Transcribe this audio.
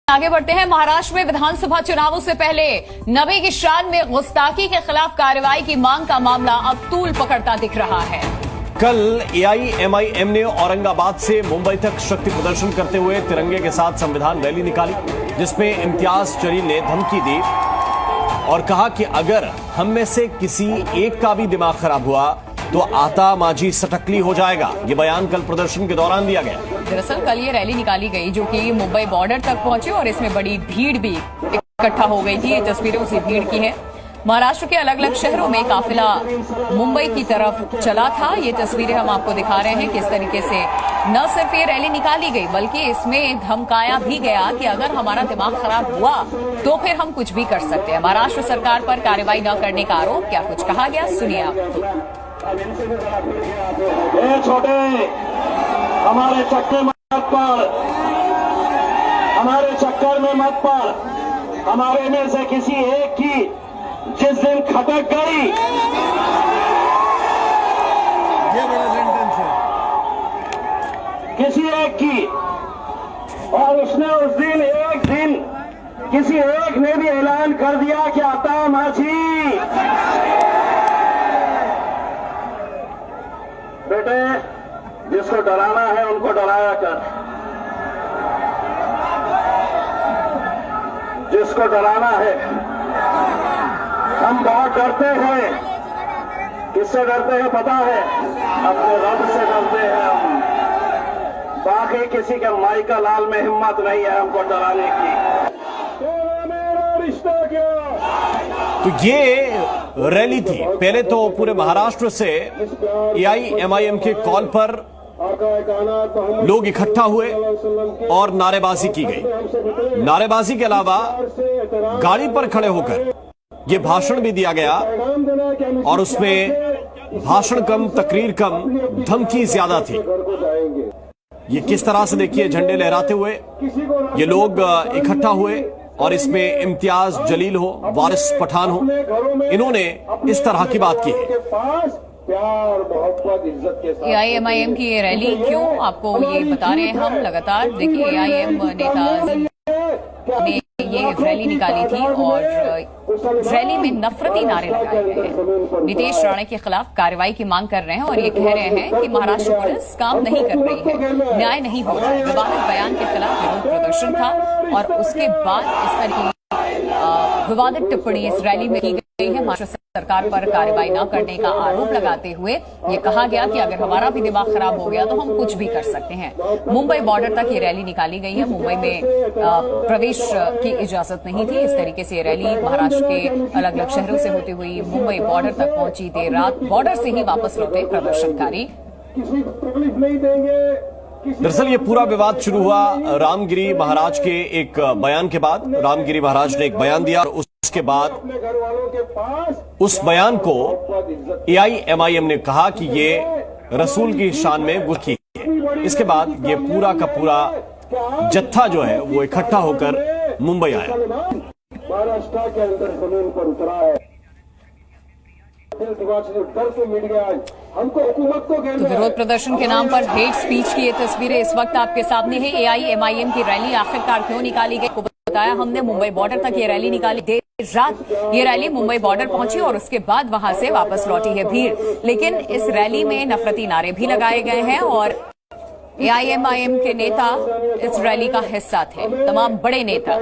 आगे बढ़ते हैं। महाराष्ट्र में विधानसभा चुनावों से पहले नबी की शान में गुस्ताखी के खिलाफ कार्रवाई की मांग का मामला अब तूल पकड़ता दिख रहा है। कल एआईएमआईएम ने औरंगाबाद से मुंबई तक शक्ति प्रदर्शन करते हुए तिरंगे के साथ संविधान रैली निकाली, जिसमें इम्तियाज जलील ने धमकी दी और कहा कि अगर हम में से किसी एक का भी दिमाग खराब हुआ तो आता माजी सटकली हो जाएगा। ये बयान कल प्रदर्शन के दौरान दिया गया। दरअसल कल ये रैली निकाली गई जो कि मुंबई बॉर्डर तक पहुंची और इसमें बड़ी भीड़ भी इकट्ठा हो गई थी। ये तस्वीरें उसी भीड़ की हैं। महाराष्ट्र के अलग अलग शहरों में काफिला मुंबई की तरफ चला था। ये तस्वीरें हम आपको दिखा रहे हैं किस तरीके से न सिर्फ ये रैली निकाली गई बल्कि इसमें धमकाया भी गया कि अगर हमारा दिमाग खराब हुआ तो फिर हम कुछ भी कर सकते हैं। महाराष्ट्र सरकार पर कार्रवाई न करने का आरोप क्या कुछ कहा गया, सुनिए आप। छोटे हमारे चक्कर में मत पड़, हमारे चक्कर में मत पड़। हमारे में से किसी एक की जिस दिन खटक गई, ये बड़ा सेंटेंस है, किसी एक की, और उसने उस दिन एक दिन किसी एक ने भी ऐलान कर दिया कि आता माछी बेटे, जिसको डराना है उनको डराया कर, जिसको डराना है। हम बहुत डरते हैं। किससे डरते हैं पता है? अपने रब से डरते हैं हम। बाकी किसी के माई का लाल में हिम्मत नहीं है हमको डराने की। मेरा रिश्ता क्या? तो ये रैली थी। पहले तो पूरे महाराष्ट्र से एआईएमआईएम के कॉल पर लोग इकट्ठा हुए और नारेबाजी की गई। नारेबाजी के अलावा गाड़ी पर खड़े होकर ये भाषण भी दिया गया और उसमें भाषण कम, तकरीर कम, धमकी ज्यादा थी। ये किस तरह से देखिए, झंडे लहराते हुए ये लोग इकट्ठा हुए और इसमें इम्तियाज जलील हो, वारिस पठान हो, इन्होंने इस तरह की बात की है। एआईएमआईएम की ये रैली क्यों आपको ये बता रहे हैं हम लगातार। देखिए एआईएम नेता ने ये रैली निकाली थी और रैली में नफरती नारे लगाए गए हैं। नीतीश राणे के खिलाफ कार्रवाई की मांग कर रहे हैं और ये कह रहे हैं कि महाराष्ट्र पुलिस काम नहीं कर रही है, न्याय नहीं हो रहा है। विवादित बयान के खिलाफ विरोध प्रदर्शन था और उसके बाद इस तरह की विवादित टिप्पणी इस रैली में की गई है। महाराष्ट्र सरकार पर कार्रवाई न करने का आरोप लगाते हुए ये कहा गया कि अगर हमारा भी दिमाग खराब हो गया तो हम कुछ भी कर सकते हैं। मुंबई बॉर्डर तक ये रैली निकाली गई है। मुंबई में प्रवेश की इजाजत नहीं थी। इस तरीके से ये रैली महाराष्ट्र के अलग अलग शहरों से होती हुई मुंबई बॉर्डर तक पहुंची। देर रात बॉर्डर से ही वापस लौटे प्रदर्शनकारी। दरअसल ये पूरा विवाद शुरू हुआ रामगिरी महाराज के एक बयान के बाद। रामगिरी महाराज ने एक बयान दिया और उसके बाद उस बयान को एआईएमआईएम ने कहा कि ये रसूल की शान में गुस्ताखी है। इसके बाद ये पूरा का पूरा जत्था जो है वो इकट्ठा होकर मुंबई आया। महाराष्ट्र के अंदर जमीन पर उतरा है। तो विरोध प्रदर्शन के नाम पर हेट स्पीच की ये तस्वीरें इस वक्त आपके सामने है। एआईएमआईएम की रैली आखिरकार क्यों निकाली गई, बताया हमने। मुंबई बॉर्डर तक ये रैली निकाली। देर रात ये रैली मुंबई बॉर्डर पहुंची और उसके बाद वहां से वापस लौटी है भीड़। लेकिन इस रैली में नफरती नारे भी लगाए गए हैं और एआईएमआईएम के नेता इस रैली का हिस्सा थे, तमाम बड़े नेता।